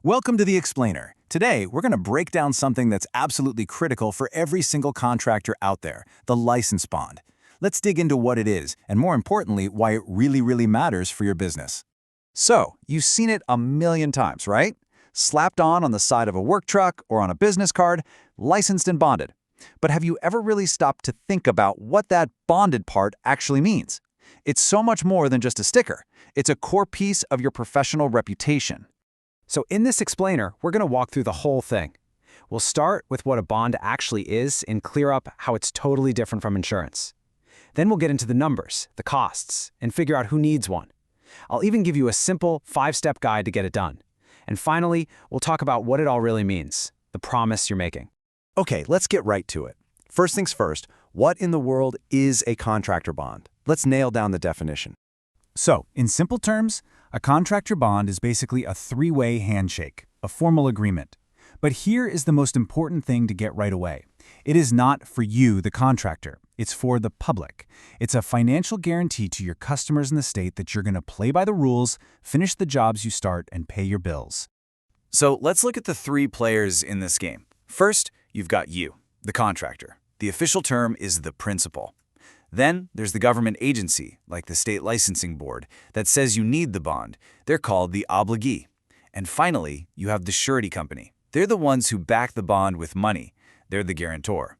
Welcome to The Explainer. Today, we're going to break down something that's absolutely critical for every single contractor out there, the license bond. Let's dig into what it is, and more importantly, why it really matters for your business. So, you've seen it a million times, right? Slapped on the side of a work truck or on a business card, licensed and bonded. But have you ever really stopped to think about what that bonded part actually means? It's so much more than just a sticker. It's a core piece of your professional reputation. So in this explainer, we're going to walk through the whole thing. We'll start with what a bond actually is and clear up how it's totally different from insurance. Then we'll get into the numbers, the costs, and figure out who needs one. I'll even give you a simple 5-step guide to get it done. And finally, we'll talk about what it all really means, the promise you're making. Okay, let's get right to it. First things first, what in the world is a contractor bond? Let's nail down the definition. So, in simple terms, a contractor bond is basically a three-way handshake, a formal agreement. But here is the most important thing to get right away. It is not for you, the contractor. It's for the public. It's a financial guarantee to your customers in the state that you're going to play by the rules, finish the jobs you start, and pay your bills. So let's look at the three players in this game. First, you've got you, the contractor. The official term is the principal. Then there's the government agency, like the state licensing board, that says you need the bond. They're called the obligee. And finally, you have the surety company. They're the ones who back the bond with money. They're the guarantor.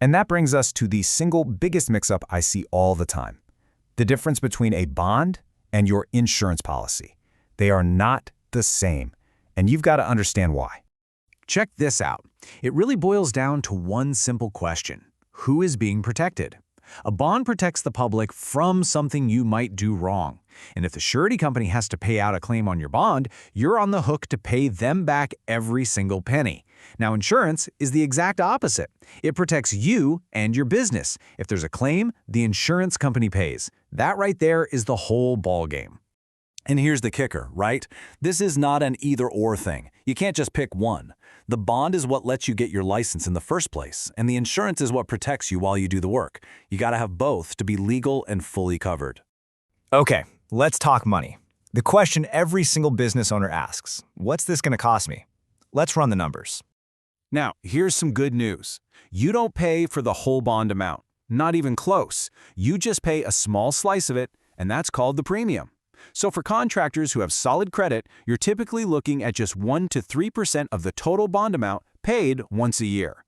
And that brings us to the single biggest mix-up I see all the time. The difference between a bond and your insurance policy. They are not the same, and you've got to understand why. Check this out. It really boils down to one simple question. Who is being protected? A bond protects the public from something you might do wrong. And if the surety company has to pay out a claim on your bond, you're on the hook to pay them back every single penny. Now, insurance is the exact opposite. It protects you and your business. If there's a claim, the insurance company pays. That right there is the whole ballgame. And here's the kicker, right? This is not an either-or thing. You can't just pick one. The bond is what lets you get your license in the first place, and the insurance is what protects you while you do the work. You gotta have both to be legal and fully covered. Okay, let's talk money. The question every single business owner asks, what's this going to cost me? Let's run the numbers. Now, here's some good news. You don't pay for the whole bond amount. Not even close. You just pay a small slice of it, and that's called the premium. So for contractors who have solid credit, you're typically looking at just 1 to 3% of the total bond amount paid once a year.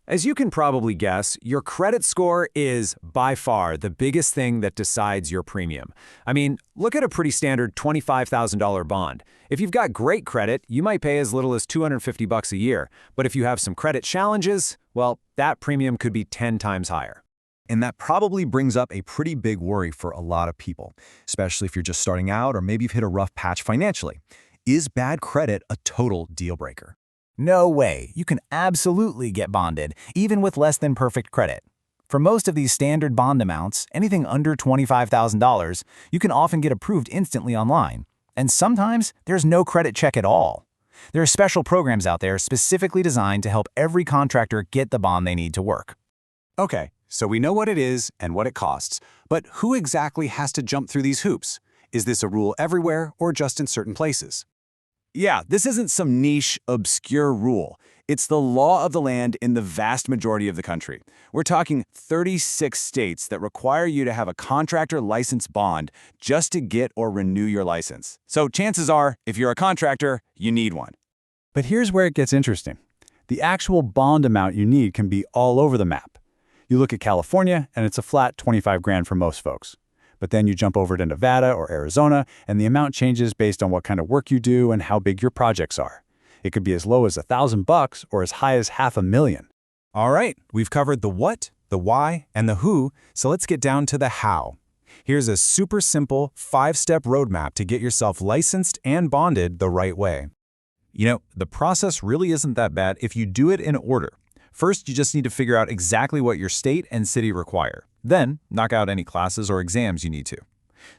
As you can probably guess, your credit score is by far the biggest thing that decides your premium. I mean, look at a pretty standard $25,000 bond. If you've got great credit, you might pay as little as $250 a year. But if you have some credit challenges, well, that premium could be 10 times higher. And that probably brings up a pretty big worry for a lot of people, especially if you're just starting out or maybe you've hit a rough patch financially. Is bad credit a total deal breaker? No way. You can absolutely get bonded, even with less than perfect credit. For most of these standard bond amounts, anything under $25,000, you can often get approved instantly online. And sometimes there's no credit check at all. There are special programs out there specifically designed to help every contractor get the bond they need to work. Okay, so we know what it is and what it costs, but who exactly has to jump through these hoops? Is this a rule everywhere or just in certain places? Yeah, this isn't some niche, obscure rule. It's the law of the land in the vast majority of the country. We're talking 36 states that require you to have a contractor license bond just to get or renew your license. So chances are, if you're a contractor, you need one. But here's where it gets interesting. The actual bond amount you need can be all over the map. You look at California, and it's a flat 25 grand for most folks. But then you jump over to Nevada or Arizona, and the amount changes based on what kind of work you do and how big your projects are. It could be as low as $1,000 or as high as $500,000. All right, we've covered the what, the why, and the who, so let's get down to the how. Here's a super simple 5-step roadmap to get yourself licensed and bonded the right way. You know, the process really isn't that bad if you do it in order. First, you just need to figure out exactly what your state and city require. Then, knock out any classes or exams you need to.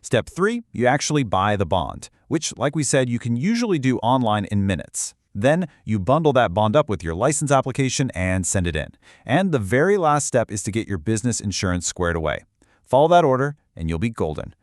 Step 3, you actually buy the bond, which, like we said, you can usually do online in minutes. Then, you bundle that bond up with your license application and send it in. And the very last step is to get your business insurance squared away. Follow that order, and you'll be golden.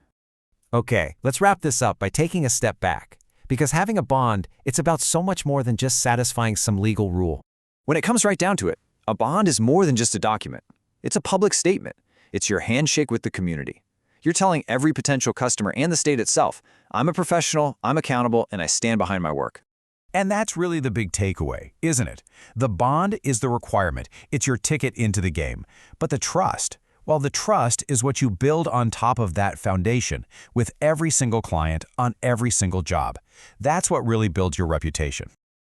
Okay, let's wrap this up by taking a step back. Because having a bond, it's about so much more than just satisfying some legal rule. When it comes right down to it, a bond is more than just a document. It's a public statement. It's your handshake with the community. You're telling every potential customer and the state itself, I'm a professional, I'm accountable, and I stand behind my work. And that's really the big takeaway, isn't it? The bond is the requirement. It's your ticket into the game. But the trust, well, the trust is what you build on top of that foundation with every single client on every single job. That's what really builds your reputation.